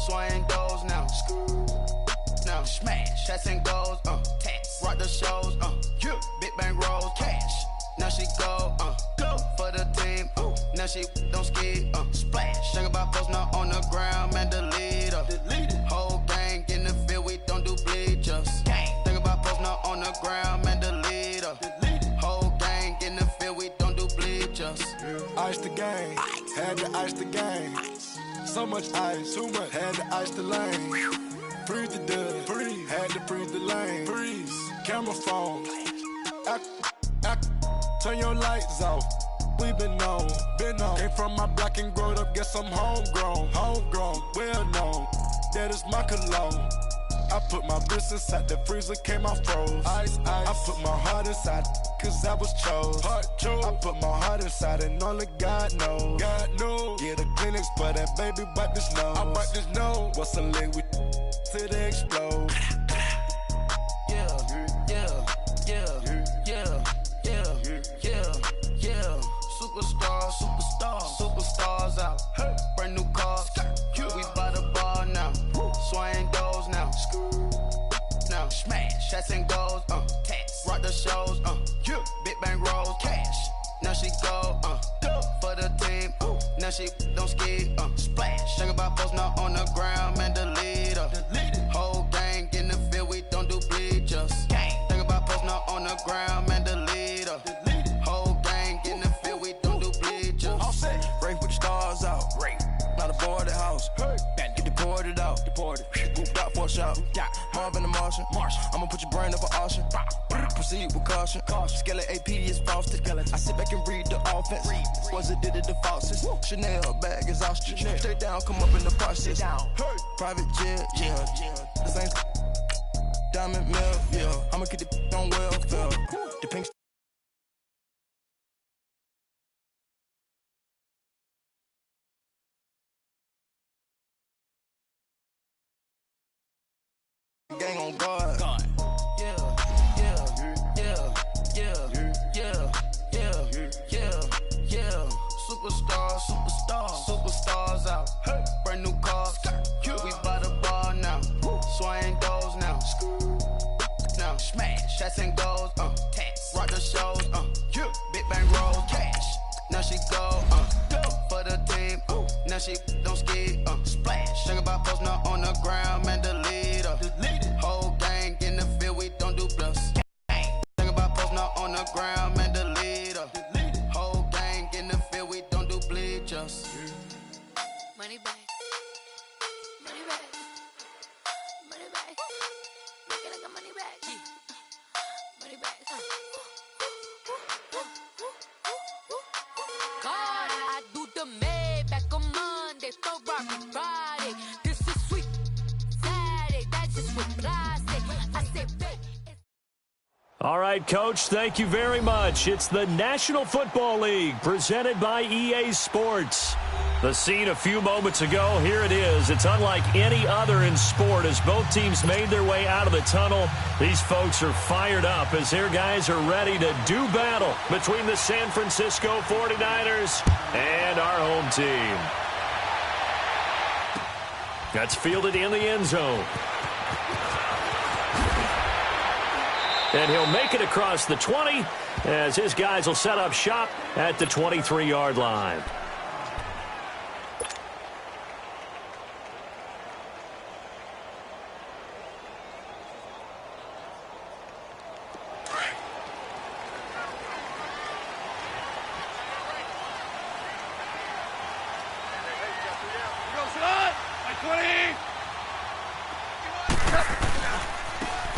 Swing doors now. Now smash. Shots and goals. Tax. Rock the shows. Yeah. Big bang rolls. Cash. Now she go. Go for the team. Now she don't ski. Splash. Think about posting up on the ground, man. Delete her. Whole gang in the field. We don't do bleachers. Think about posting up on the ground, man. Delete her. Whole gang in the field. We don't do bleachers. Ice the game. Had to ice the game. So much ice. Too much. Had to ice the lane. Freeze the dud. Freeze. Had to freeze the lane. Freeze. Camera phone. Turn your lights off. We been on. Came from my block and growed up. Guess I'm homegrown. Well known. That is my cologne. I put my wrist inside the freezer, came out froze. Ice. I put my heart inside, cause I was chose. I put my heart inside and only God knows. Yeah, the clinics, but that baby wipe this nose. I wipe this nose. What's a leg with till they explode? Superstars out. Brand new cars. We by the bar now. Swing doors now. Now smash. Shots and goals. Tax. Rock the shows. Big bang rolls. Cash. Now she go. Go for the team. Now she don't ski. Splash. Think about posting up on the ground, man. Delete her. Whole gang in the field. We don't do bleachers. Think about posting up on the ground, man. Delete her. Whole gang in the field. We don't do bleachers. Race with the stars out. Not a boarded house. Get deported out. Got for a shot. Marvin the Martian. I'ma put your brain up for auction. Proceed with caution. Skeleton AP is frosted. I sit back and read the offense. Was it did it the faucets? Chanel bag is ostrich. Stay down, come up in the process. Private jet, yeah. The same diamond milk, yeah. I'ma get the on welfare. The pink. Gang on guard. Superstars out. Brand new cars. We by the bar now. Swing doors now. Now smash. Shots and goals. Tax. Rock the shows. Big bang rolls. Cash. Now she go. Go for the team. Now she don't ski. Splash. Think about posting up on the ground, man. Delete her. Whole gang in the field. We don't do plus. Think about posting up on the ground, man. Delete her. Whole gang in the field. We don't do bleachers. Money back. Money back. Money back. Make it like a money back. Money back. God, I do the Maybach on Monday, Ferrari Friday. This is sweet Saturday. That's just what I say. I say, babe. All right, Coach, thank you very much. It's the National Football League presented by EA Sports. The scene a few moments ago, here it is. It's unlike any other in sport as both teams made their way out of the tunnel. These folks are fired up as their guys are ready to do battle between the San Francisco 49ers and our home team. That's fielded in the end zone. And he'll make it across the 20 as his guys will set up shop at the 23-yard line.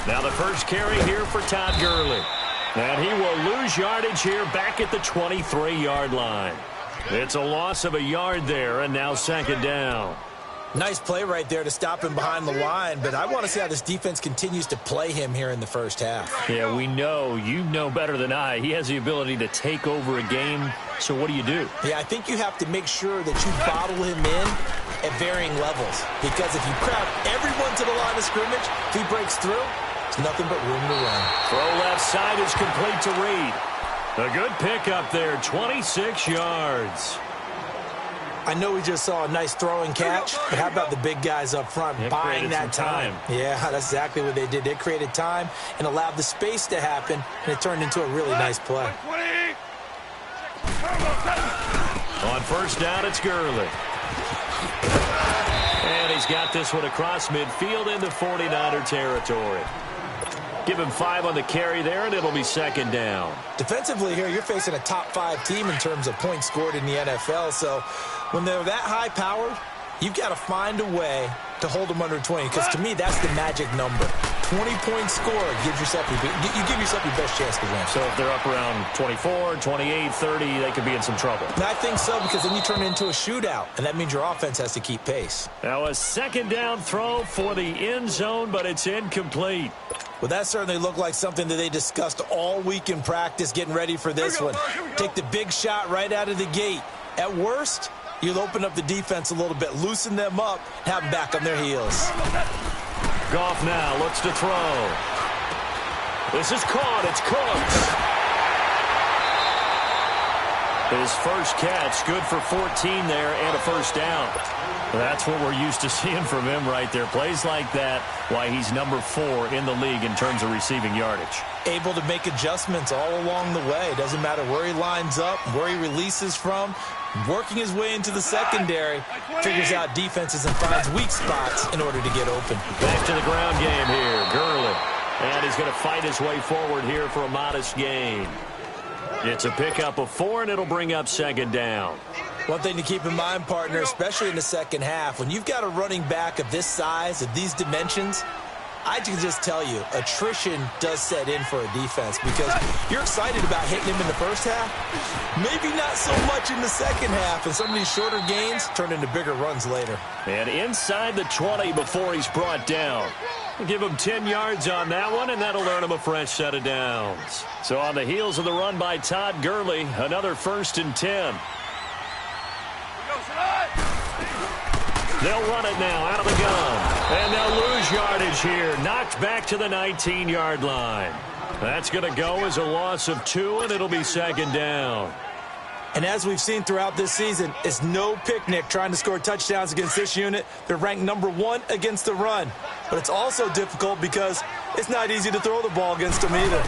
Now the first carry here for Todd Gurley. And he will lose yardage here back at the 23-yard line. It's a loss of a yard there, and now second down. Nice play right there to stop him behind the line, but I want to see how this defense continues to play him here in the first half. Yeah, we know. You know better than I. He has the ability to take over a game. So what do you do? Yeah, I think you have to make sure that you bottle him in at varying levels. Because if you crowd everyone to the line of scrimmage, if he breaks through, there's nothing but room to run. Throw left side is complete to Reed. A good pickup there, 26 yards. I know we just saw a nice throwing catch, but how about the big guys up front buying that time? Yeah, that's exactly what they did. They created time and allowed the space to happen, and it turned into a really nice play. On first down, it's Gurley. And he's got this one across midfield into 49er territory. Give him 5 on the carry there, and it'll be second down. Defensively here, you're facing a top-5 team in terms of points scored in the NFL, so when they're that high-powered, you've got to find a way to hold them under 20, because to me, that's the magic number. 20-point score gives yourself you give yourself your best chance to win. So if they're up around 24, 28, 30, they could be in some trouble. And I think so, because then you turn it into a shootout, and that means your offense has to keep pace. Now a second down throw for the end zone, but it's incomplete. Well, that certainly looked like something that they discussed all week in practice, getting ready for this one. Take the big shot right out of the gate. At worst, you'll open up the defense a little bit, loosen them up, have them back on their heels. Goff now looks to throw. This is caught. It's Cooks. His first catch, good for 14 there and a first down. That's what we're used to seeing from him right there. Plays like that, why he's number 4 in the league in terms of receiving yardage. Able to make adjustments all along the way. Doesn't matter where he lines up, where he releases from. Working his way into the secondary, figures out defenses and finds weak spots in order to get open. Back to the ground game here, Gurley. And he's going to fight his way forward here for a modest gain. It's a pickup of 4, and it'll bring up second down. One thing to keep in mind, partner, especially in the second half, when you've got a running back of this size, of these dimensions, I can just tell you, attrition does set in for a defense, because you're excited about hitting him in the first half, maybe not so much in the second half, and some of these shorter gains turn into bigger runs later. And inside the 20 before he's brought down. Give him 10 yards on that one, and that'll earn him a fresh set of downs. So on the heels of the run by Todd Gurley, another 1st and 10. They'll run it now out of the gun. And they'll lose yardage here. Knocked back to the 19-yard line. That's going to go as a loss of 2, and it'll be second down. And as we've seen throughout this season, it's no picnic trying to score touchdowns against this unit. They're ranked number 1 against the run. But it's also difficult because it's not easy to throw the ball against them either.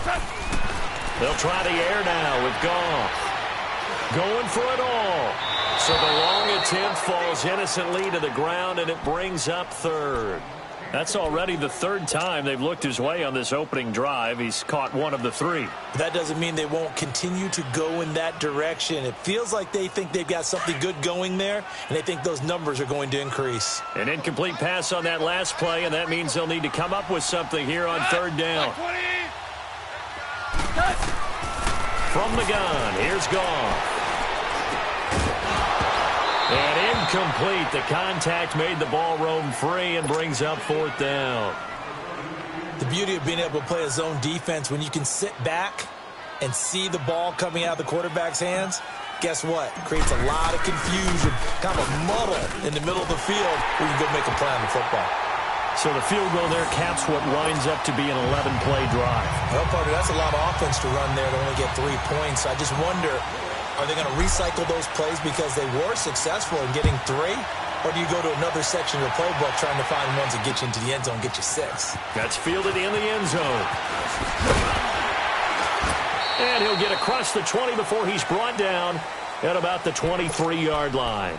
They'll try the air now with Goff. Going for it all. So the long attempt falls innocently to the ground, and it brings up 3rd. That's already the 3rd time they've looked his way on this opening drive. He's caught 1 of the 3. That doesn't mean they won't continue to go in that direction. It feels like they think they've got something good going there, and they think those numbers are going to increase. An incomplete pass on that last play, and that means they'll need to come up with something here on 3rd down. From the gun, here's Goff. And incomplete. The contact made the ball roam free and brings up 4th down. The beauty of being able to play a zone defense, when you can sit back and see the ball coming out of the quarterback's hands, guess what? It creates a lot of confusion, kind of a muddle in the middle of the field where you can go make a play on the football. So the field goal there caps what winds up to be an 11-play drive. Well, partner, that's a lot of offense to run there to only get 3 points. I just wonder, are they going to recycle those plays because they were successful in getting 3? Or do you go to another section of the playbook trying to find ones that get you into the end zone, get you 6? That's fielded in the end zone. And he'll get across the 20 before he's brought down at about the 23-yard line.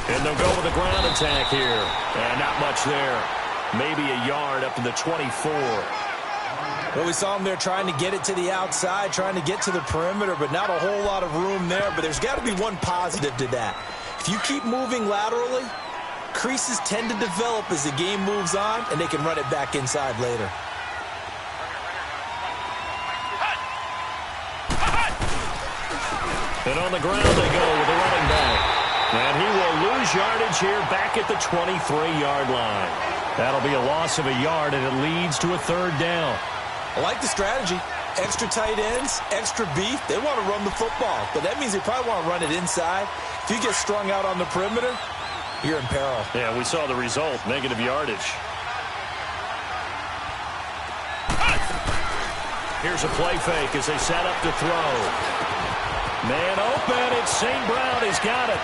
And they'll go with a ground attack here. And not much there. Maybe a yard up to the 24. Well, we saw him there trying to get it to the outside, trying to get to the perimeter, but not a whole lot of room there. But there's got to be one positive to that. If you keep moving laterally, creases tend to develop as the game moves on, and they can run it back inside later. And on the ground they go with the running back. And he will lose yardage here back at the 23-yard line. That'll be a loss of a yard, and it leads to a 3rd down. I like the strategy. extra tight ends, extra beef. They want to run the football, but that means they probably want to run it inside. If you get strung out on the perimeter, you're in peril. Yeah, we saw the result, negative yardage. Here's a play fake as they set up to throw. Man open, it's St. Brown. He's got it.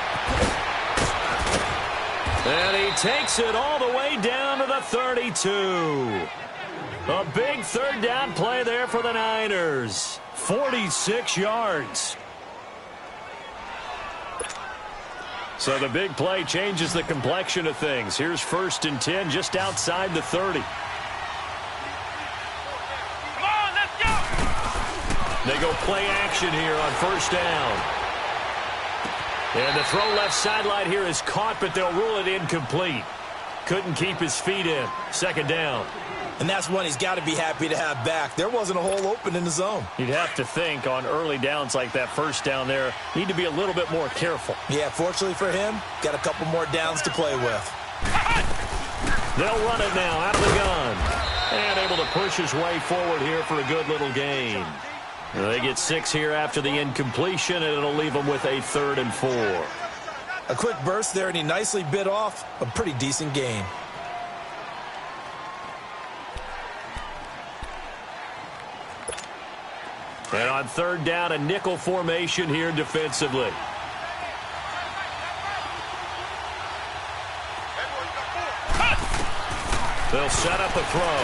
And he takes it all the way down to the 32. A big third down play there for the Niners. 46 yards. So the big play changes the complexion of things. Here's 1st and 10 just outside the 30. They go play action here on 1st down. And the throw left sideline here is caught, but they'll rule it incomplete. Couldn't keep his feet in. 2nd down. And that's one he's got to be happy to have back. There wasn't a hole open in the zone. You'd have to think on early downs like that 1st down there, need to be a little bit more careful. Yeah, fortunately for him, got a couple more downs to play with. They'll run it now out of the gun. And able to push his way forward here for a good little gain. They get 6 here after the incompletion, and it'll leave them with a 3rd and 4. A quick burst there, and he nicely bit off a pretty decent gain. And on 3rd down, a nickel formation here defensively. They'll set up a throw.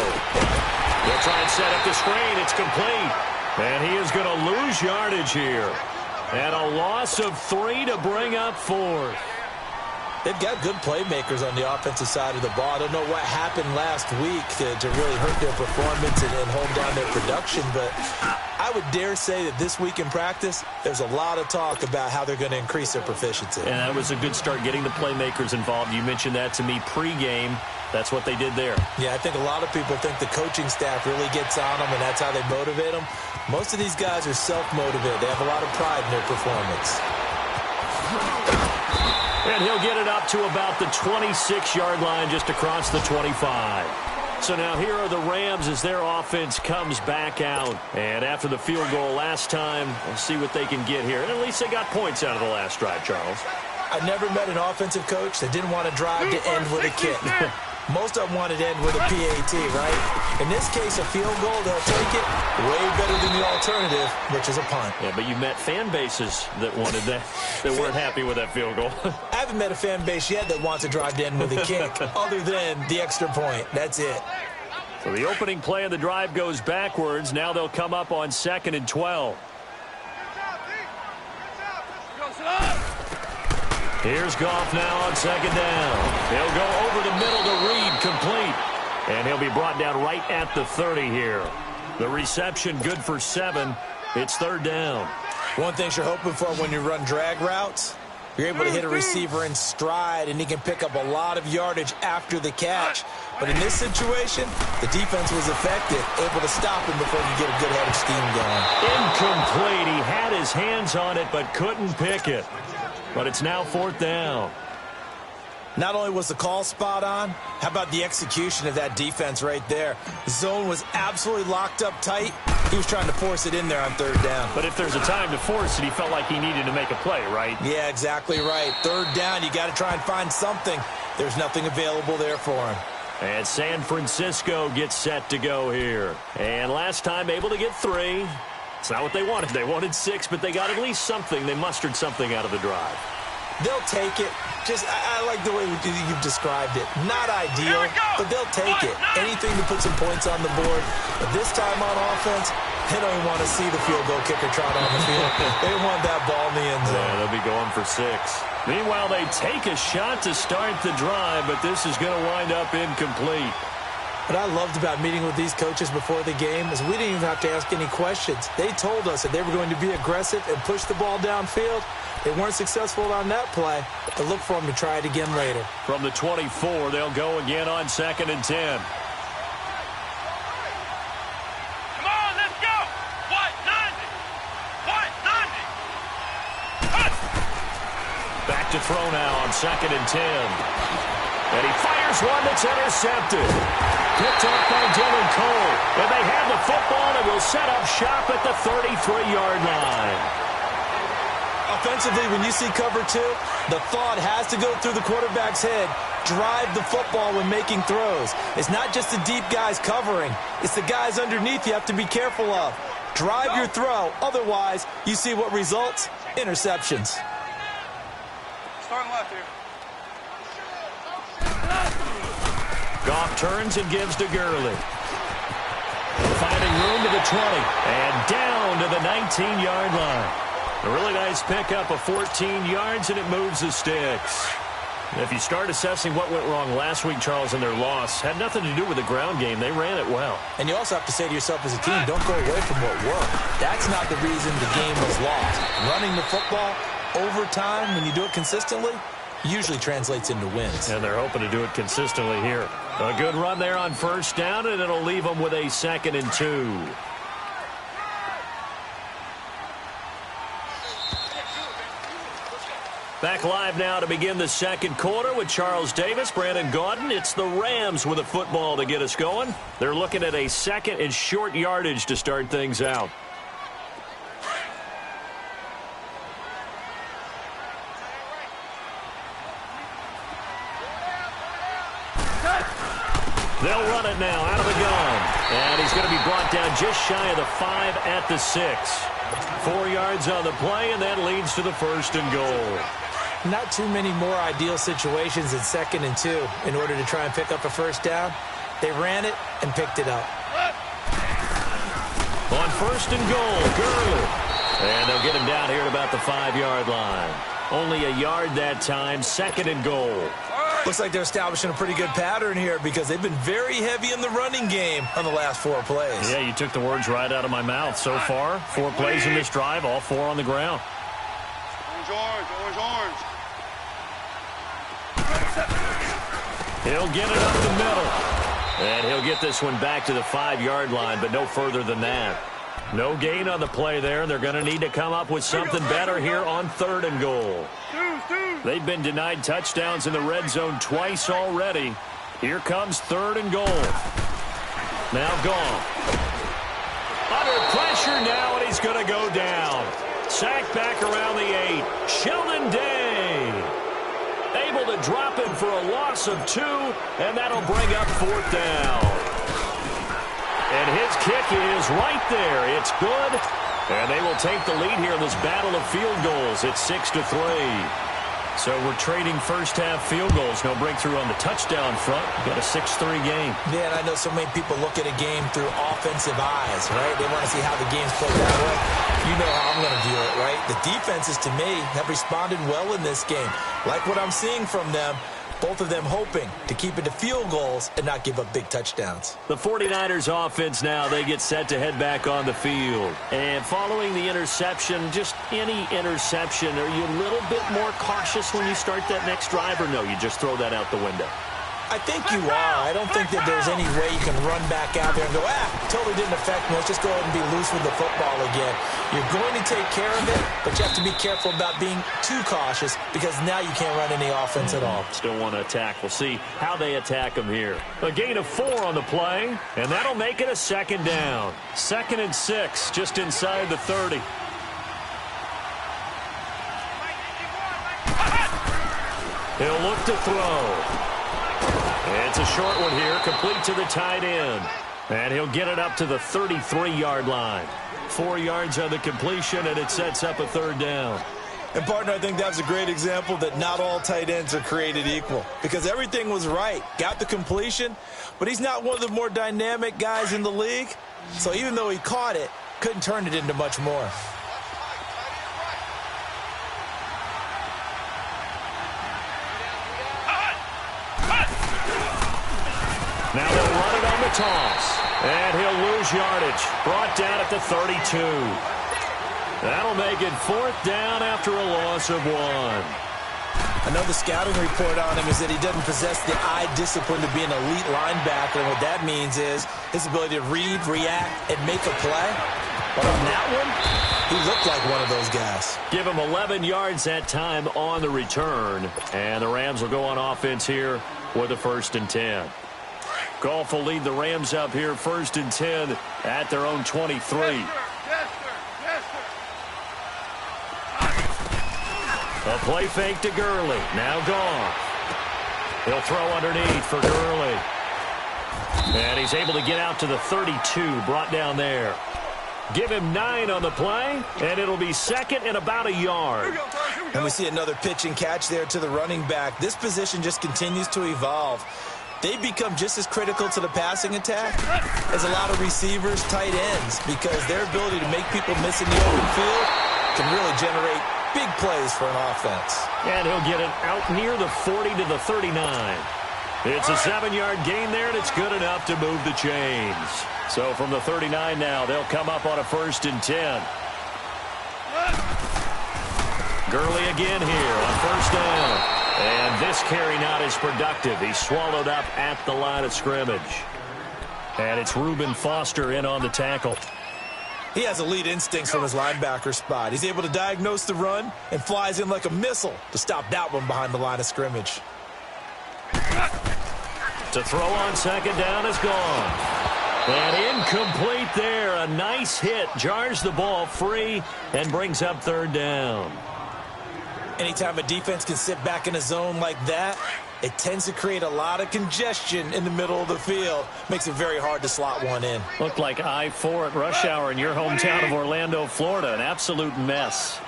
They'll try and set up the screen. It's complete. And he is going to lose yardage here. And a loss of 3 to bring up 4th. They've got good playmakers on the offensive side of the ball. I don't know what happened last week to really hurt their performance and hold down their production, but I would dare say that this week in practice, there's a lot of talk about how they're going to increase their proficiency. And that was a good start getting the playmakers involved. You mentioned that to me pregame. That's what they did there. Yeah, I think a lot of people think the coaching staff really gets on them, and that's how they motivate them. Most of these guys are self-motivated. They have a lot of pride in their performance. And he'll get it up to about the 26-yard line, just across the 25. So now here are the Rams as their offense comes back out. And after the field goal last time, we'll see what they can get here. And at least they got points out of the last drive, Charles. I've never met an offensive coach that didn't want to drive to end with a kick. Most of them wanted to end with a PAT, right? In this case, a field goal, they'll take it way better than the alternative, which is a punt. Yeah, but you met fan bases that wanted that, that weren't happy with that field goal. I haven't met a fan base yet that wants to drive to end with a kick, other than the extra point. That's it. So the opening play of the drive goes backwards. Now they'll come up on 2nd and 12. Here's Goff now on 2nd down. He'll go over the middle to Reed, complete. And he'll be brought down right at the 30 here. The reception good for 7. It's 3rd down. One thing you're hoping for when you run drag routes, you're able to hit a receiver in stride, and he can pick up a lot of yardage after the catch. But in this situation, the defense was effective, able to stop him before you get a good head of steam going. Incomplete. He had his hands on it, but couldn't pick it. But it's now 4th down. Not only was the call spot on, how about the execution of that defense right there? The zone was absolutely locked up tight. He was trying to force it in there on 3rd down. But if there's a time to force it, he felt like he needed to make a play, right? Yeah, exactly right. 3rd down, you got to try and find something. There's nothing available there for him. And San Francisco gets set to go here. And last time able to get 3. It's not what they wanted. They wanted 6, but they got at least something. They mustered something out of the drive. They'll take it. I like the way you've described it. Not ideal, but they'll take it. Anything to put some points on the board. But this time on offense, they don't even want to see the field goal kicker trot on the field. They want that ball in the end zone. Yeah, they'll be going for 6. Meanwhile, they take a shot to start the drive, but this is going to wind up incomplete. What I loved about meeting with these coaches before the game is we didn't even have to ask any questions. They told us that they were going to be aggressive and push the ball downfield. They weren't successful on that play, but look for them to try it again later. From the 24, they'll go again on 2nd and 10. Come on, let's go! What? 90! What? 90! Back to throw now on 2nd and 10. And he fires one that's intercepted. Picked up by Dylan Cole. And they have the football and will set up shop at the 33-yard line. Offensively, when you see cover 2, the thought has to go through the quarterback's head. Drive the football when making throws. It's not just the deep guys covering. It's the guys underneath you have to be careful of. Drive your throw. Otherwise, you see what results? Interceptions. Starting left here. Goff turns and gives to Gurley. Finding room to the 20. And down to the 19-yard line. A really nice pickup of 14 yards, and it moves the sticks. If you start assessing what went wrong last week, Charles, in their loss, had nothing to do with the ground game. They ran it well. And you also have to say to yourself as a team, don't go away from what worked. That's not the reason the game was lost. Running the football over time, when you do it consistently, usually translates into wins. And they're hoping to do it consistently here. A good run there on first down, and it'll leave them with a 2nd and 2. Back live now to begin the second quarter with Charles Davis, Brandon Gaudin. It's the Rams with a football to get us going. They're looking at a 2nd and short yardage to start things out. They'll run it now out of the gun. And he's going to be brought down just shy of the 5 at the 6. 4 yards on the play, and that leads to the 1st and goal. Not too many more ideal situations in 2nd and 2 in order to try and pick up a first down. They ran it and picked it up. On 1st and goal, Gurley. And they'll get him down here at about the 5-yard line. Only a yard that time, 2nd and goal. Looks like they're establishing a pretty good pattern here because they've been very heavy in the running game on the last 4 plays. Yeah, you took the words right out of my mouth. So far, 4 plays in this drive, all 4 on the ground. Orange. He'll get it up the middle. And he'll get this one back to the 5-yard line, but no further than that. No gain on the play there. They're going to need to come up with something better here on 3rd and goal. They've been denied touchdowns in the red zone twice already. Here comes 3rd and goal. Now Goff. Under pressure now, and he's going to go down. Sacked back around the 8. Sheldon Day. Able to drop him for a loss of 2, and that'll bring up 4th down. And his kick is right there. It's good. And they will take the lead here in this battle of field goals. It's 6-3. So we're trading first-half field goals. No breakthrough on the touchdown front. Got a 6-3 game. Man, I know so many people look at a game through offensive eyes, right? They want to see how the game's played that way. You know how I'm going to view it, right? The defenses, to me, have responded well in this game. Like what I'm seeing from them. Both of them hoping to keep it to field goals and not give up big touchdowns. The 49ers offense now, they get set to head back on the field. And following the interception, just any interception, are you a little bit more cautious when you start that next drive, or no, you just throw that out the window? I think you are. I don't think that there's any way you can run back out there and go, totally didn't affect me. Let's just go ahead and be loose with the football again. You're going to take care of it, but you have to be careful about being too cautious because now you can't run any offense at all. Still want to attack. We'll see how they attack them here. A gain of 4 on the play, and that'll make it a 2nd down. 2nd and 6, just inside the 30. He'll look to throw. It's a short one here, complete to the tight end. And he'll get it up to the 33-yard line. 4 yards on the completion, and it sets up a 3rd down. And, partner, I think that's a great example that not all tight ends are created equal because everything was right. Got the completion, but he's not one of the more dynamic guys in the league. So even though he caught it, couldn't turn it into much more. Now they'll run it on the toss. And he'll lose yardage. Brought down at the 32. That'll make it 4th down after a loss of 1. I know the scouting report on him is that he doesn't possess the eye discipline to be an elite linebacker. And what that means is his ability to read, react, and make a play. But on that one, he looked like one of those guys. Give him 11 yards that time on the return. And the Rams will go on offense here with a 1st and 10. Goff will lead the Rams up here 1st and 10 at their own 23. Yes, sir. Yes, sir. Yes, sir. A play fake to Gurley. Now Goff. He'll throw underneath for Gurley. And he's able to get out to the 32, brought down there. Give him 9 on the play, and it'll be 2nd and about a yard. And we see another pitch and catch there to the running back. This position just continues to evolve. They become just as critical to the passing attack as a lot of receivers, tight ends, because their ability to make people miss in the open field can really generate big plays for an offense. And he'll get it out near the 40 to the 39. It's a 7-yard gain there, and it's good enough to move the chains. So from the 39 now, they'll come up on a 1st and 10. Gurley again here on 1st down. And this carry not as productive. He's swallowed up at the line of scrimmage. And it's Reuben Foster in on the tackle. He has elite instincts from his linebacker spot. He's able to diagnose the run and flies in like a missile to stop that one behind the line of scrimmage. To throw on 2nd down is gone. And incomplete there. A nice hit. Jars the ball free and brings up 3rd down. Anytime a defense can sit back in a zone like that, it tends to create a lot of congestion in the middle of the field. Makes it very hard to slot one in. Looked like I-4 at rush hour in your hometown of Orlando, Florida. An absolute mess.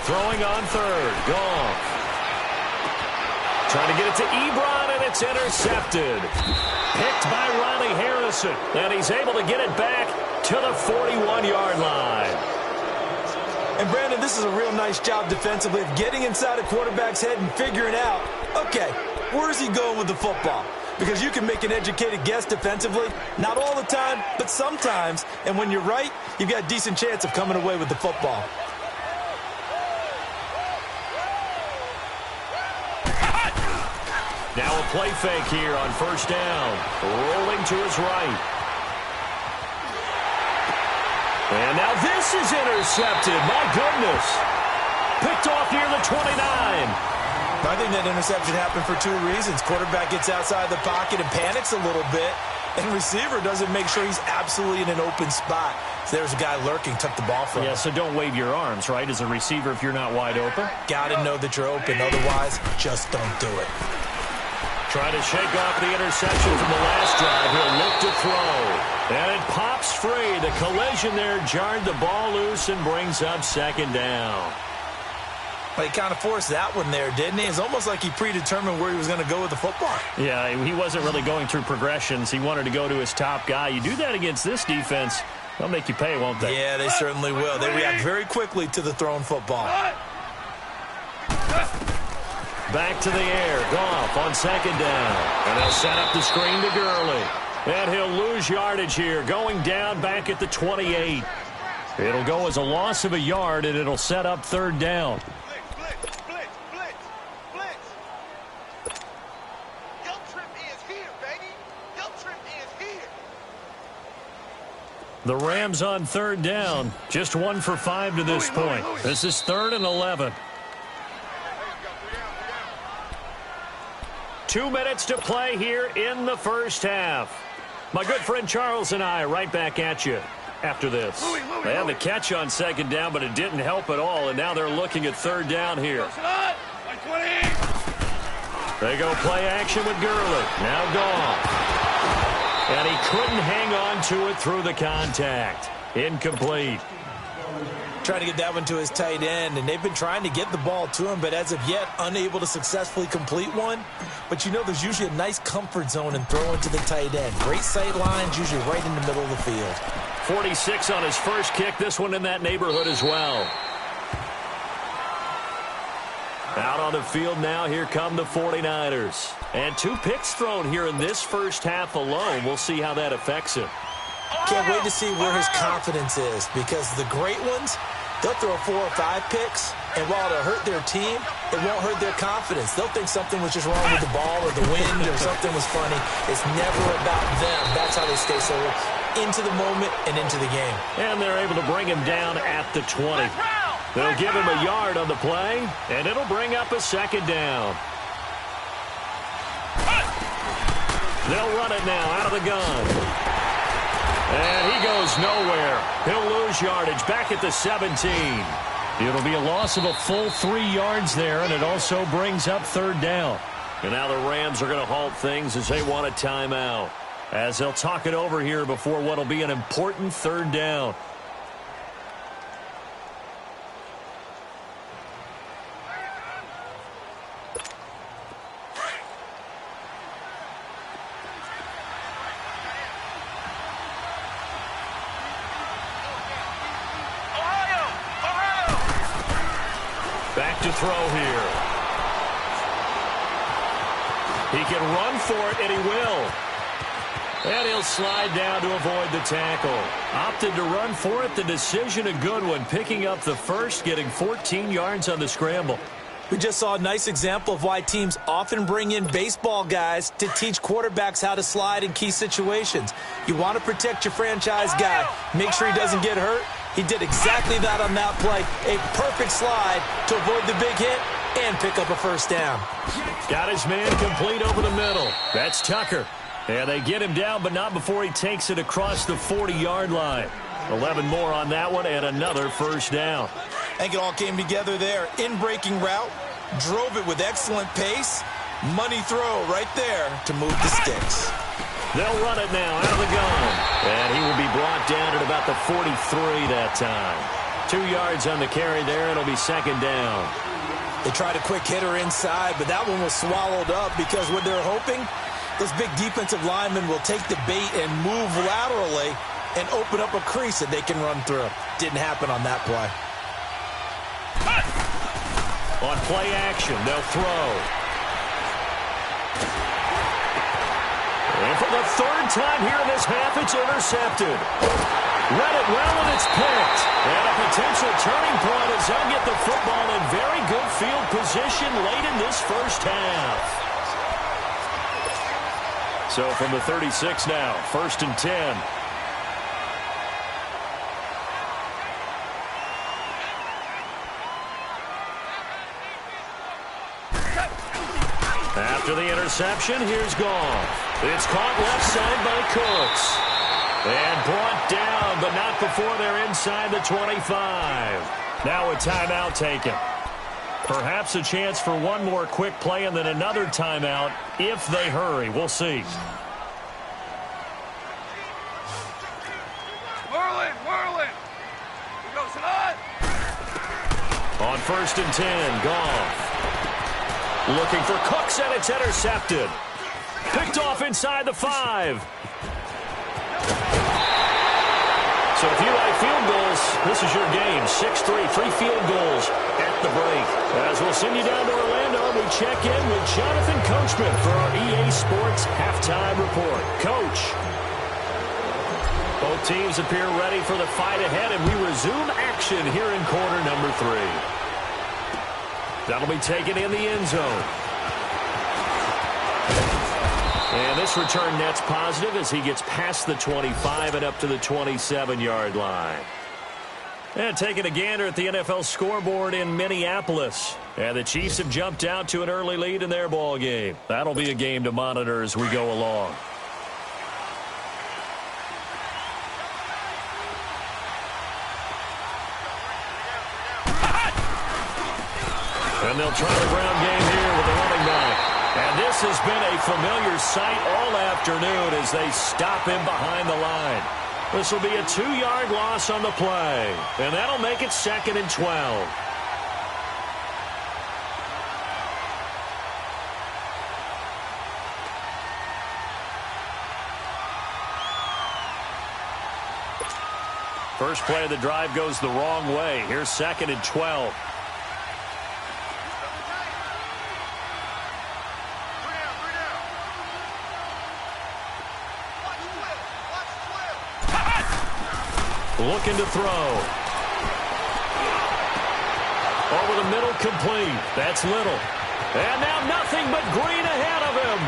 Throwing on 3rd. Goff. Trying to get it to Ebron, and it's intercepted. Picked by Riley Harrison. And he's able to get it back to the 41-yard line. And, Brandon, this is a real nice job defensively of getting inside a quarterback's head and figuring out, okay, where is he going with the football? Because you can make an educated guess defensively. Not all the time, but sometimes. And when you're right, you've got a decent chance of coming away with the football. Now a play fake here on 1st down. Rolling to his right. And now this is intercepted. My goodness. Picked off near the 29. I think that interception happened for 2 reasons. Quarterback gets outside the pocket and panics a little bit. And receiver doesn't make sure he's absolutely in an open spot. So there's a guy lurking, took the ball from him. Yeah, so don't wave your arms, right, as a receiver if you're not wide open. Got to know that you're open. Otherwise, just don't do it. Trying to shake off the interception from the last drive. He'll look to throw. And it pops free. The collision there jarred the ball loose and brings up 2nd down. Well, he kind of forced that one there, didn't he? It's almost like he predetermined where he was going to go with the football. Yeah, he wasn't really going through progressions. He wanted to go to his top guy. You do that against this defense, they'll make you pay, won't they? Yeah, they certainly will. They react very quickly to the thrown football. Back to the air. Goff on 2nd down. And they'll set up the screen to Gurley. And he'll lose yardage here. Going down back at the 28. It'll go as a loss of a yard, and it'll set up 3rd down. The Rams on 3rd down. Just 1 for 5 to this point. This is 3rd and 11. 2 minutes to play here in the 1st half. My good friend Charles and I right back at you after this. They had the catch on 2nd down, but it didn't help at all, and now they're looking at 3rd down here. They go play action with Gurley. Now Goff. And he couldn't hang on to it through the contact. Incomplete. Trying to get that one to his tight end, and they've been trying to get the ball to him, but as of yet, unable to successfully complete one. But you know, there's usually a nice comfort zone in throwing to the tight end. Great sight lines, usually right in the middle of the field. 46 on his first kick, this one in that neighborhood as well. Out on the field now, here come the 49ers. And 2 picks thrown here in this first half alone. We'll see how that affects him. Can't wait to see where his confidence is, because the great ones, they'll throw 4 or 5 picks, and while it'll hurt their team, it won't hurt their confidence. They'll think something was just wrong with the ball or the wind or something was funny. It's never about them. That's how they stay so into the moment and into the game. And they're able to bring him down at the 20. They'll give him a yard on the play, and it'll bring up a 2nd down. They'll run it now out of the gun. And he goes nowhere. He'll lose yardage back at the 17. It'll be a loss of a full 3 yards there, and it also brings up 3rd down. And now the Rams are going to halt things as they want a timeout, as they'll talk it over here before what will be an important 3rd down. Back to throw here. He can run for it, and he will. And he'll slide down to avoid the tackle. Opted to run for it. The decision a good one. Picking up the first, getting 14 yards on the scramble. We just saw a nice example of why teams often bring in baseball guys to teach quarterbacks how to slide in key situations. You want to protect your franchise guy. Make sure he doesn't get hurt. He did exactly that on that play. A perfect slide to avoid the big hit and pick up a 1st down. Got his man complete over the middle. That's Tucker. And they get him down, but not before he takes it across the 40-yard line. 11 more on that one and another 1st down. I think it all came together there. In-breaking route, drove it with excellent pace. Money throw right there to move the sticks. They'll run it now out of the gun. And he will be brought down at about the 43 that time. 2 yards on the carry there. It'll be 2nd down. They tried a quick hitter inside, but that one was swallowed up because what they're hoping, those big defensive linemen will take the bait and move laterally and open up a crease that they can run through. Didn't happen on that play. On play action, they'll throw. And for the 3rd time here in this half, it's intercepted. Read it well, and it's picked. And a potential turning point as they'll get the football in very good field position late in this 1st half. So from the 36 now, 1st and 10. After the interception, here's Goff. It's caught left side by Cooks. And brought down, but not before they're inside the 25. Now a timeout taken. Perhaps a chance for one more quick play and then another timeout if they hurry. We'll see. Whirling. He goes tonight. On 1st and 10, Goff. Looking for Cooks, and it's intercepted. Picked off inside the 5. So if you like field goals, this is your game. 6-3, 3 field goals at the break. As we'll send you down to Orlando, we check in with Jonathan Coachman for our EA Sports Halftime Report. Coach. Both teams appear ready for the fight ahead, and we resume action here in quarter number 3. That'll be taken in the end zone. And this return net's positive as he gets past the 25 and up to the 27-yard line. And taking a gander at the NFL scoreboard in Minneapolis. And the Chiefs have jumped out to an early lead in their ball game. That'll be a game to monitor as we go along. And they'll try the ground game here with the running back. And this has been a familiar sight all afternoon as they stop him behind the line. This will be a 2-yard loss on the play. And that'll make it 2nd and 12. First play of the drive goes the wrong way. Here's 2nd and 12. Looking to throw. Over the middle, complete. That's Little. And now nothing but green ahead of him.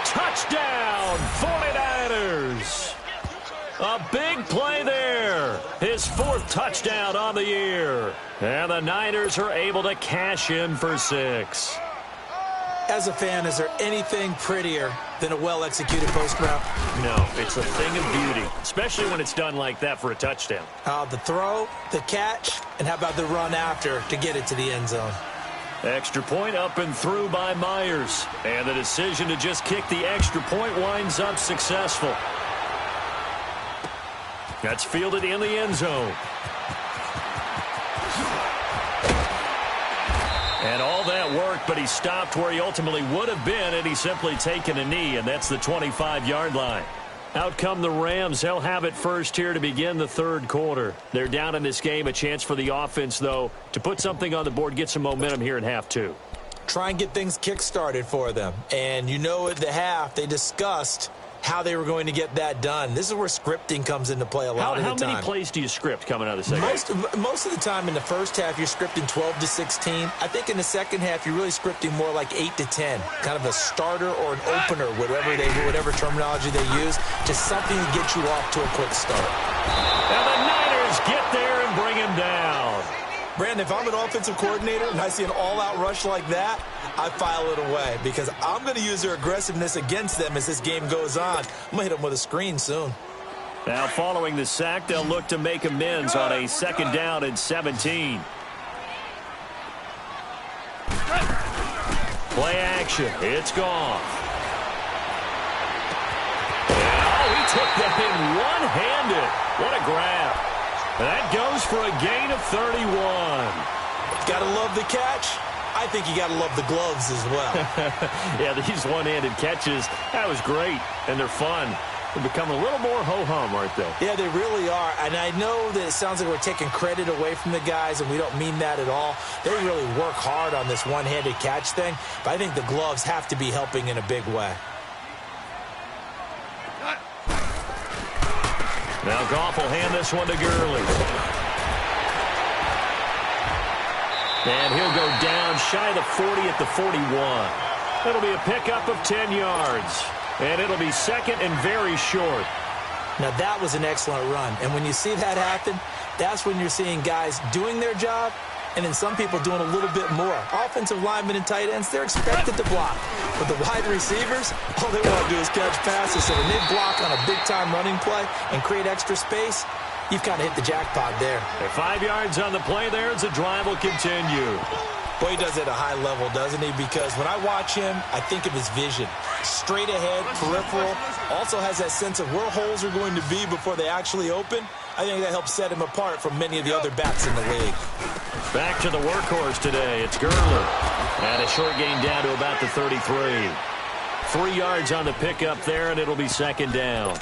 Touchdown, 49ers. A big play there. His 4th touchdown on the year. And the Niners are able to cash in for 6. As a fan, is there anything prettier than a well-executed post route? No, it's a thing of beauty, especially when it's done like that for a touchdown. The throw, the catch, and how about the run after to get it to the end zone? Extra point up and through by Myers. And the decision to just kick the extra point winds up successful. That's fielded in the end zone. And all that work, but he stopped where he ultimately would have been had he simply taken a knee, and that's the 25-yard line. Out come the Rams. They'll have it first here to begin the third quarter. They're down in this game. A chance for the offense, though, to put something on the board, get some momentum here in half two. Try and get things kick-started for them. And you know at the half, they discussed how they were going to get that done. This is where scripting comes into play a lot of the time. How many plays do you script coming out of the second? Most of the time in the first half, you're scripting 12 to 16. I think in the second half, you're really scripting more like 8 to 10. Kind of a starter or an opener, whatever terminology they use. Just something to get you off to a quick start. And the Niners get there and bring him down. Brandon, if I'm an offensive coordinator and I see an all-out rush like that, I file it away because I'm going to use their aggressiveness against them as this game goes on. I'm going to hit them with a screen soon. Now, following the sack, they'll look to make amends on a second down and 17. Play action. It's gone. Oh, he took that in one-handed. What a grab. That goes for a gain of 31. Got to love the catch. I think you got to love the gloves as well. Yeah, these one-handed catches, that was great, and they're fun. They become a little more ho-hum, aren't they? Yeah, they really are. And I know that it sounds like we're taking credit away from the guys, and we don't mean that at all. They really work hard on this one-handed catch thing, but I think the gloves have to be helping in a big way. Now Goff will hand this one to Gurley. And he'll go down shy of the 40 at the 41. It'll be a pickup of 10 yards. And it'll be second and very short. Now that was an excellent run. And when you see that happen, that's when you're seeing guys doing their job and then some people doing a little bit more. Offensive linemen and tight ends, they're expected to block. But the wide receivers, all they want to do is catch passes. So when they block on a big-time running play and create extra space, you've kind of hit the jackpot there. At 5 yards on the play there as the drive will continue. Boy, he does it at a high level, doesn't he? Because when I watch him, I think of his vision. Straight ahead, peripheral. Also has that sense of where holes are going to be before they actually open. I think that helps set him apart from many of the other backs in the league. Back to the workhorse today. It's Gurley. And a short gain down to about the 33. 3 yards on the pickup there, and it'll be second down.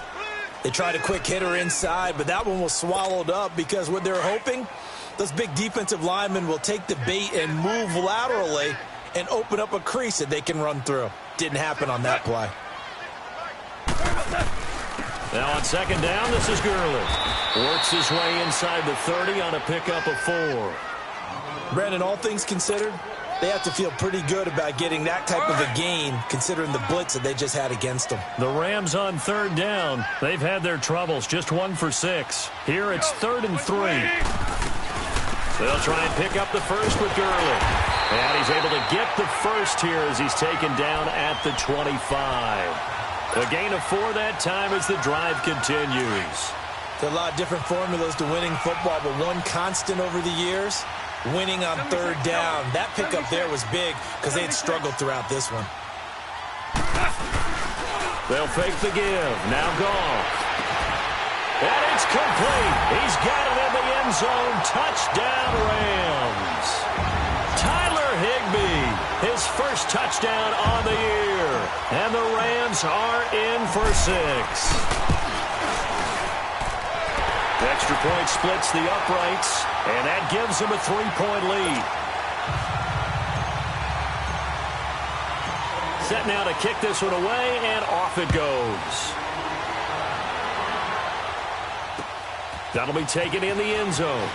They tried a quick hitter inside, but that one was swallowed up because what they're hoping, those big defensive linemen will take the bait and move laterally and open up a crease that they can run through. Didn't happen on that play. Now on second down, this is Gurley. Works his way inside the 30 on a pickup of 4. Brandon, all things considered, they have to feel pretty good about getting that type of a gain considering the blitz that they just had against them. The Rams on third down. They've had their troubles, just 1 for 6. Here it's 3rd and 3. They'll try and pick up the first with Gurley. And he's able to get the first here as he's taken down at the 25. A gain of 4 that time as the drive continues. There are a lot of different formulas to winning football, but one constant over the years, winning on third down. That pickup there was big because they had struggled throughout this one. They'll fake the give. Now Goff. And it's complete. He's got it in the end zone. Touchdown, Rams. Tyler Higbee, his first touchdown on the year. And the Rams are in for 6. Extra point splits the uprights, and that gives them a 3-point lead. Set now to kick this one away, and off it goes. That'll be taken in the end zone.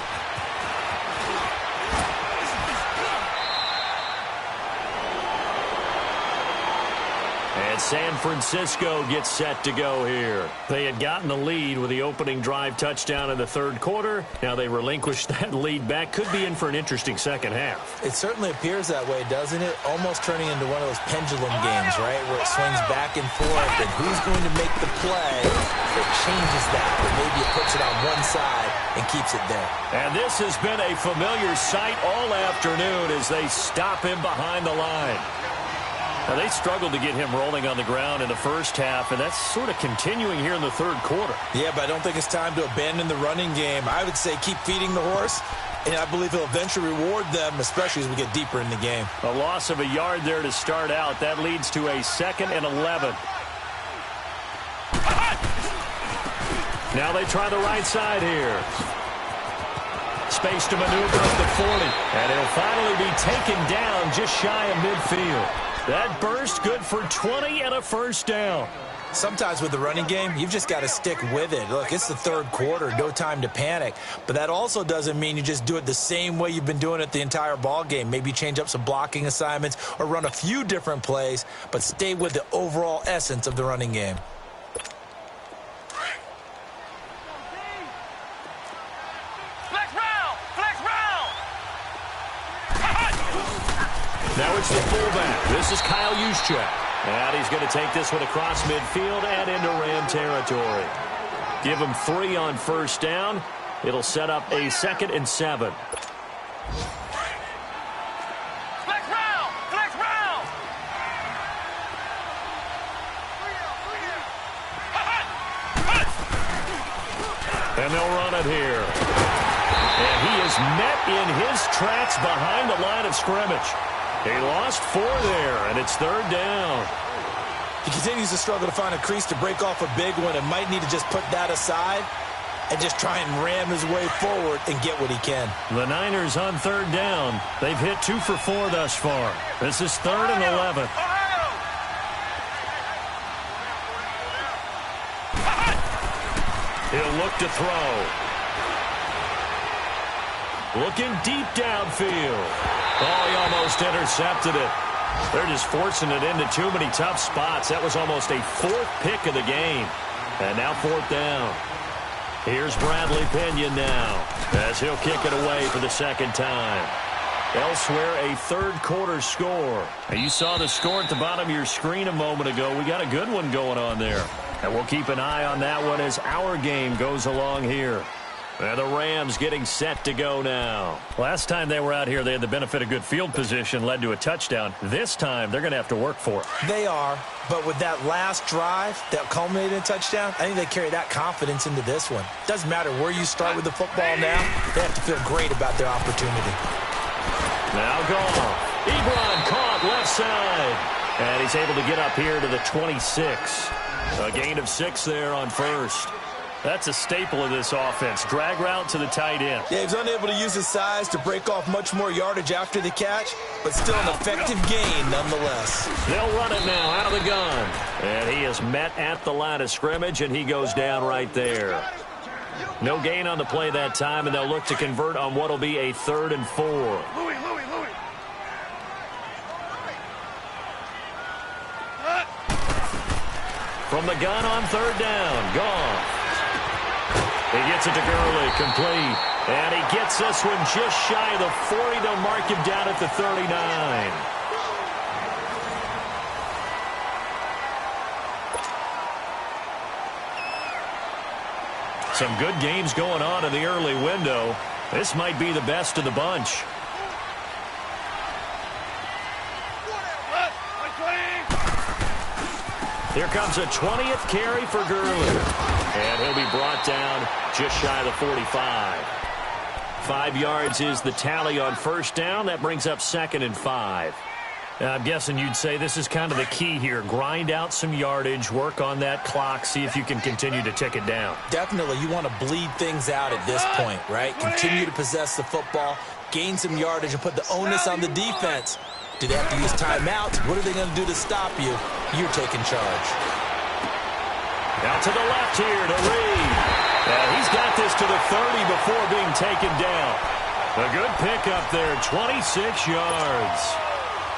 And San Francisco gets set to go here. They had gotten the lead with the opening drive touchdown in the third quarter. Now they relinquished that lead back. Could be in for an interesting second half. It certainly appears that way, doesn't it? Almost turning into one of those pendulum games, right, where it swings back and forth, and who's going to make the play that changes that, or maybe it puts it on one side and keeps it there. And this has been a familiar sight all afternoon as they stop him behind the line. Now, they struggled to get him rolling on the ground in the first half, and that's sort of continuing here in the third quarter. Yeah, but I don't think it's time to abandon the running game. I would say keep feeding the horse, and I believe he'll eventually reward them, especially as we get deeper in the game. A loss of a yard there to start out. That leads to a 2nd and 11. Now they try the right side here. Space to maneuver up the 40. And he'll finally be taken down just shy of midfield. That burst good for 20 and a first down. Sometimes with the running game, you've just got to stick with it. Look, it's the third quarter, no time to panic. But that also doesn't mean you just do it the same way you've been doing it the entire ball game. Maybe change up some blocking assignments or run a few different plays, but stay with the overall essence of the running game. Now it's the fullback. This is Kyle Juszczyk. And he's going to take this one across midfield and into Ram territory. Give him 3 on first down. It'll set up a 2nd and 7. Flex round! Flex round! And they'll run it here. And he is met in his tracks behind the line of scrimmage. He lost 4 there, and it's 3rd down. He continues to struggle to find a crease to break off a big one and might need to just put that aside and just try and ram his way forward and get what he can. The Niners on 3rd down. They've hit 2 for 4 thus far. This is 3rd and 11. He'll look to throw. Looking deep downfield. Oh, he almost intercepted it. They're just forcing it into too many tough spots. That was almost a 4th pick of the game. And now 4th down. Here's Bradley Pinion now as he'll kick it away for the 2nd time. Elsewhere, a third quarter score. Now, you saw the score at the bottom of your screen a moment ago. We got a good one going on there. And we'll keep an eye on that one as our game goes along here. And the Rams getting set to go now. Last time they were out here, they had the benefit of good field position, led to a touchdown. This time, they're going to have to work for it. They are, but with that last drive that culminated in a touchdown, I think they carry that confidence into this one. Doesn't matter where you start with the football now, they have to feel great about their opportunity. Now gone. Ebron caught left side. And he's able to get up here to the 26. A gain of 6 there on first. That's a staple of this offense. Drag route to the tight end. Yeah, he's unable to use his size to break off much more yardage after the catch, but still an effective gain nonetheless. They'll run it now out of the gun. And he is met at the line of scrimmage, and he goes down right there. No gain on the play that time, and they'll look to convert on what will be a 3rd and 4. Louis. From the gun on 3rd down. Gone. He gets it to Gurley, complete. And he gets this one just shy of the 40. They'll mark him down at the 39. Some good games going on in the early window. This might be the best of the bunch. Here comes a 20th carry for Gurley. And he'll be brought down just shy of the 45. 5 yards is the tally on first down. That brings up 2nd and 5. I'm guessing you'd say this is kind of the key here. Grind out some yardage, work on that clock, see if you can continue to tick it down. Definitely, you want to bleed things out at this point, right? Continue to possess the football, gain some yardage, and put the onus on the defense. Do they have to use timeouts? What are they going to do to stop you? You're taking charge. Out to the left here to Reed. And he's got this to the 30 before being taken down. A good pickup there, 26 yards.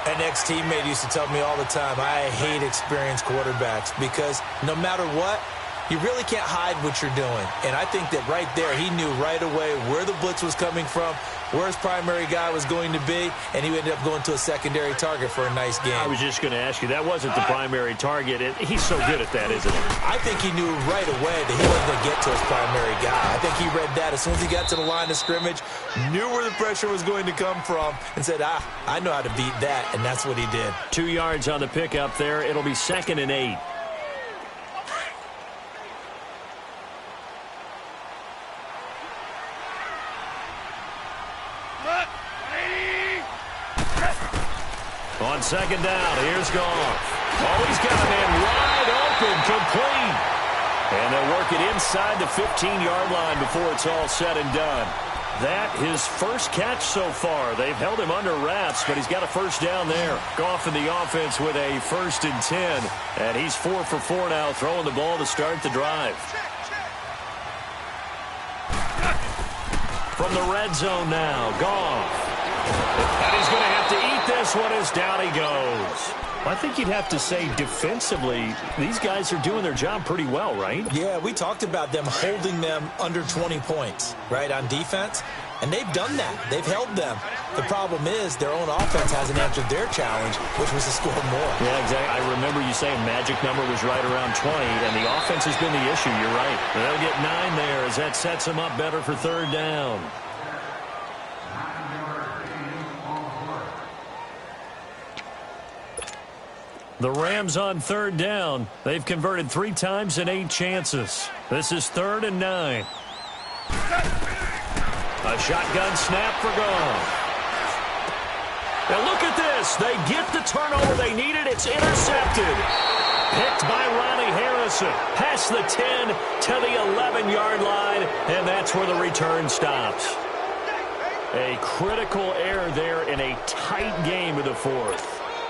An ex-teammate used to tell me all the time, I hate experienced quarterbacks because no matter what, you really can't hide what you're doing. And I think that right there, he knew right away where the blitz was coming from, where his primary guy was going to be, and he ended up going to a secondary target for a nice game. I was just going to ask you, that wasn't the primary target. He's so good at that, isn't he? I think he knew right away that he wasn't going to get to his primary guy. I think he read that as soon as he got to the line of scrimmage, knew where the pressure was going to come from, and said, I know how to beat that, and that's what he did. 2 yards on the pickup there. It'll be 2nd and 8. On 2nd down, here's Goff. Oh, he's got a man wide open, complete. And they'll work it inside the 15-yard line before it's all said and done. That his first catch so far. They've held him under wraps, but he's got a first down there. Goff in the offense with a 1st and 10. And he's 4 for 4 now, throwing the ball to start the drive. From the red zone now, Goff. And he's going to have to eat this one as down he goes. I think you'd have to say defensively, these guys are doing their job pretty well, right? Yeah, we talked about them holding them under 20 points, right, on defense. And they've done that. They've held them. The problem is their own offense hasn't answered their challenge, which was to score more. Yeah, exactly. I remember you saying magic number was right around 20, and the offense has been the issue. You're right. They'll get 9 there as that sets them up better for 3rd down. The Rams on 3rd down. They've converted 3 times in 8 chances. This is 3rd and 9. A shotgun snap for Goff. Now look at this. They get the turnover they needed. It's intercepted. Picked by Ronnie Harrison. Past the 10 to the 11-yard line, and that's where the return stops. A critical error there in a tight game of the 4th.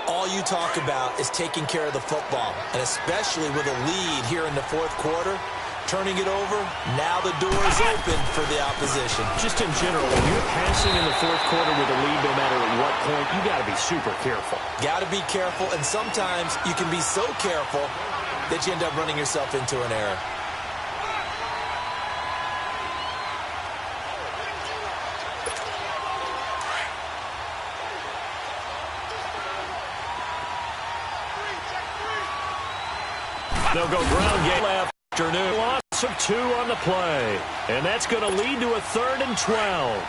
All you talk about is taking care of the football, and especially with a lead here in the 4th quarter, turning it over, now the door is open for the opposition. Just in general, when you're passing in the 4th quarter with a lead, no matter at what point, you got to be super careful. Got to be careful, and sometimes you can be so careful that you end up running yourself into an error. They'll go ground game afternoon. Loss of 2 on the play. And that's going to lead to a 3rd and 12.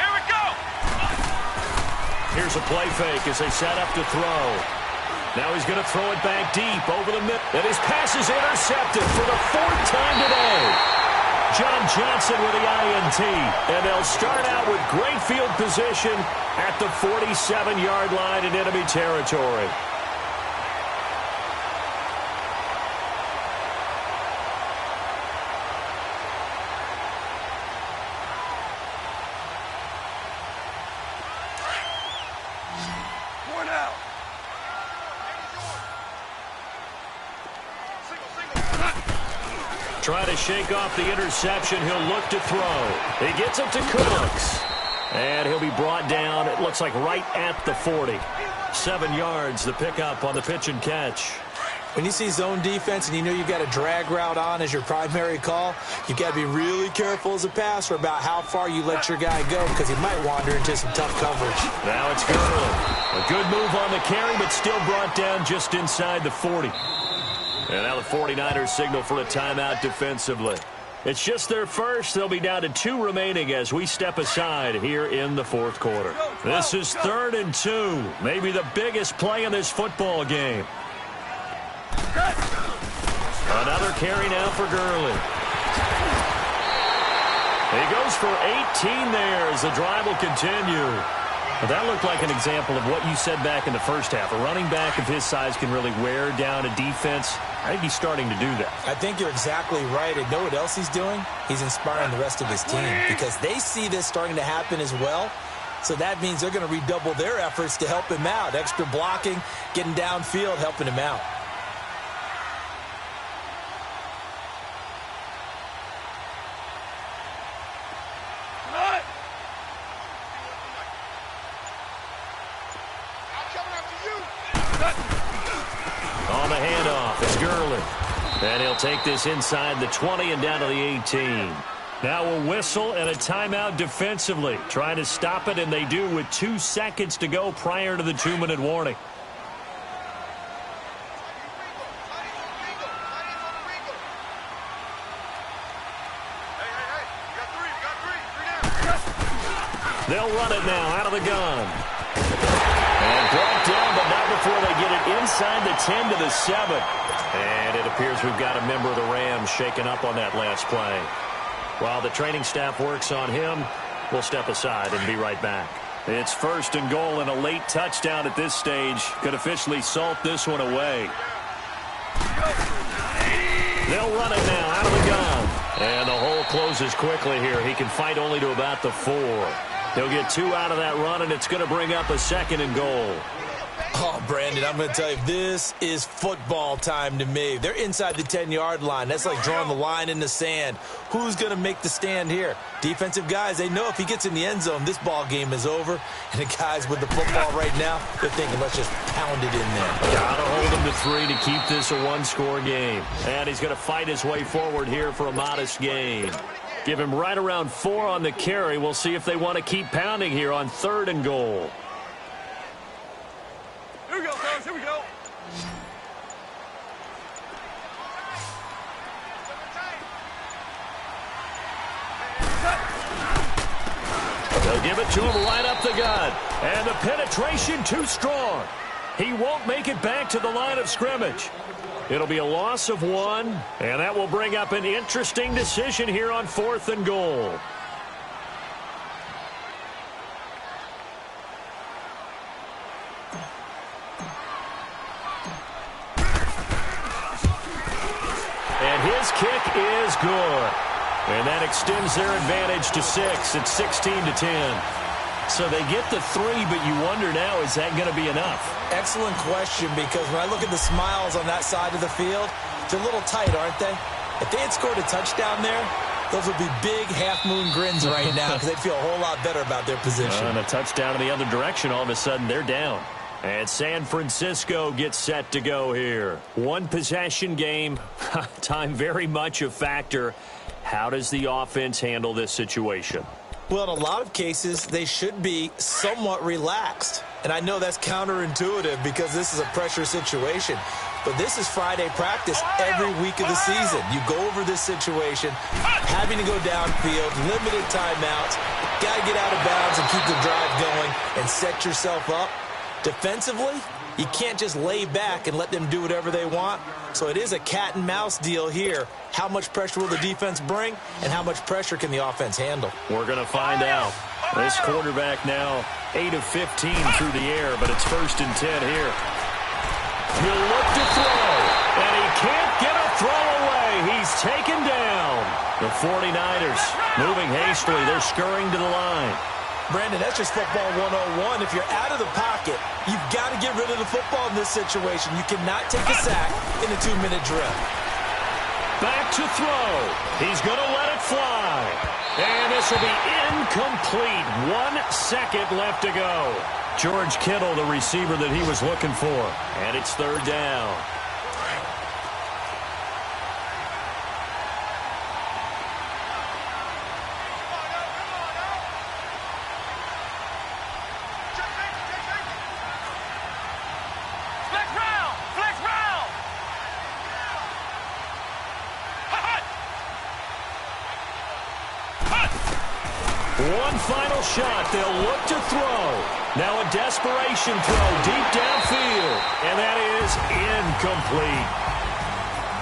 Here we go. Here's a play fake as they set up to throw. Now he's going to throw it back deep over the middle. And his pass is intercepted for the 4th time today. John Johnson with the INT. And they'll start out with great field position at the 47-yard line in enemy territory. More now. Try to shake off the interception. He'll look to throw. He gets it to Cooks. And he'll be brought down, it looks like right at the 40. 7 yards, the pickup on the pitch and catch. When you see zone defense and you know you've got a drag route on as your primary call, you've got to be really careful as a passer about how far you let your guy go because he might wander into some tough coverage. Now it's Gurley. A good move on the carry, but still brought down just inside the 40. And now the 49ers signal for a timeout defensively. It's just their first. They'll be down to 2 remaining as we step aside here in the 4th quarter. This is 3rd and 2. Maybe the biggest play in this football game. Another carry now for Gurley. He goes for 18 there as the drive will continue. Well, that looked like an example of what you said back in the first half. A running back of his size can really wear down a defense. I think he's starting to do that. I think you're exactly right. And know what else he's doing? He's inspiring the rest of his team because they see this starting to happen as well. So that means they're going to redouble their efforts to help him out. Extra blocking, getting downfield, helping him out. It's Gurley. And he'll take this inside the 20 and down to the 18. Now a whistle and a timeout defensively. Trying to stop it, and they do with 2 seconds to go prior to the 2-minute warning. They'll run it now out of the gun. And brought down, but not before they get it inside the 10 to the 7. And it appears we've got a member of the Rams shaken up on that last play. While the training staff works on him, we'll step aside and be right back. It's 1st and goal, and a late touchdown at this stage could officially salt this one away. They'll run it now out of the gun. And the hole closes quickly here. He can fight only to about the 4. He'll get 2 out of that run, and it's going to bring up a 2nd and goal. Oh, Brandon, I'm going to tell you, this is football time to me. They're inside the 10-yard line. That's like drawing the line in the sand. Who's going to make the stand here? Defensive guys, they know if he gets in the end zone, this ball game is over. And the guys with the football right now, they're thinking, let's just pound it in there. Got to hold him to 3 to keep this a 1-score game. And he's going to fight his way forward here for a modest gain. Give him right around 4 on the carry. We'll see if they want to keep pounding here on 3rd and goal. Here we go, fellas. Here we go. They'll give it to him right up the gut. And the penetration too strong. He won't make it back to the line of scrimmage. It'll be a loss of 1, and that will bring up an interesting decision here on 4th and goal. And his kick is good. And that extends their advantage to 6. It's 16-10. So they get the 3, but you wonder now, is that going to be enough? Excellent question, because when I look at the smiles on that side of the field, they're a little tight, aren't they? If they had scored a touchdown there, those would be big half-moon grins right now because they'd feel a whole lot better about their position. And a touchdown in the other direction, all of a sudden they're down. And San Francisco gets set to go here. 1 possession game, time very much a factor. How does the offense handle this situation? Well, in a lot of cases, they should be somewhat relaxed. And I know that's counterintuitive because this is a pressure situation. But this is Friday practice every week of the season. You go over this situation, having to go downfield, limited timeouts, got to get out of bounds and keep the drive going and set yourself up. Defensively, you can't just lay back and let them do whatever they want. So it is a cat and mouse deal here. How much pressure will the defense bring, and how much pressure can the offense handle? We're going to find out. This quarterback now 8 of 15 through the air, but it's 1st and 10 here. He'll look to throw, and he can't get a throw away. He's taken down. The 49ers moving hastily. They're scurrying to the line. Brandon, that's just football 101. If you're out of the pocket, you've got to get rid of the football in this situation. You cannot take a sack in a 2-minute drill. Back to throw. He's going to let it fly. And this will be incomplete. 1 second left to go. George Kittle, the receiver that he was looking for. And it's 3rd down. One final shot. They'll look to throw. Now a desperation throw deep downfield. And that is incomplete.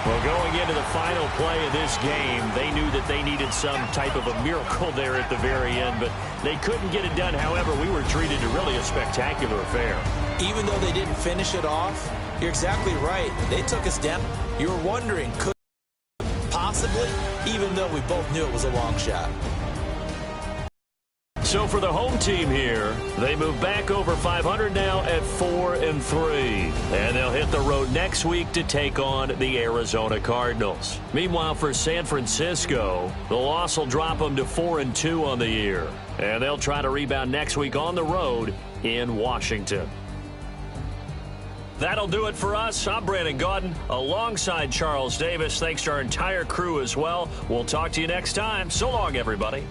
Well, going into the final play of this game, they knew that they needed some type of a miracle there at the very end, but they couldn't get it done. However, we were treated to really a spectacular affair. Even though they didn't finish it off, you're exactly right. They took a step. You were wondering, could possibly, even though we both knew it was a long shot. So for the home team here, they move back over 500 now at 4-3. And they'll hit the road next week to take on the Arizona Cardinals. Meanwhile, for San Francisco, the loss will drop them to 4-2 on the year. And they'll try to rebound next week on the road in Washington. That'll do it for us. I'm Brandon Gaudin alongside Charles Davis. Thanks to our entire crew as well. We'll talk to you next time. So long, everybody.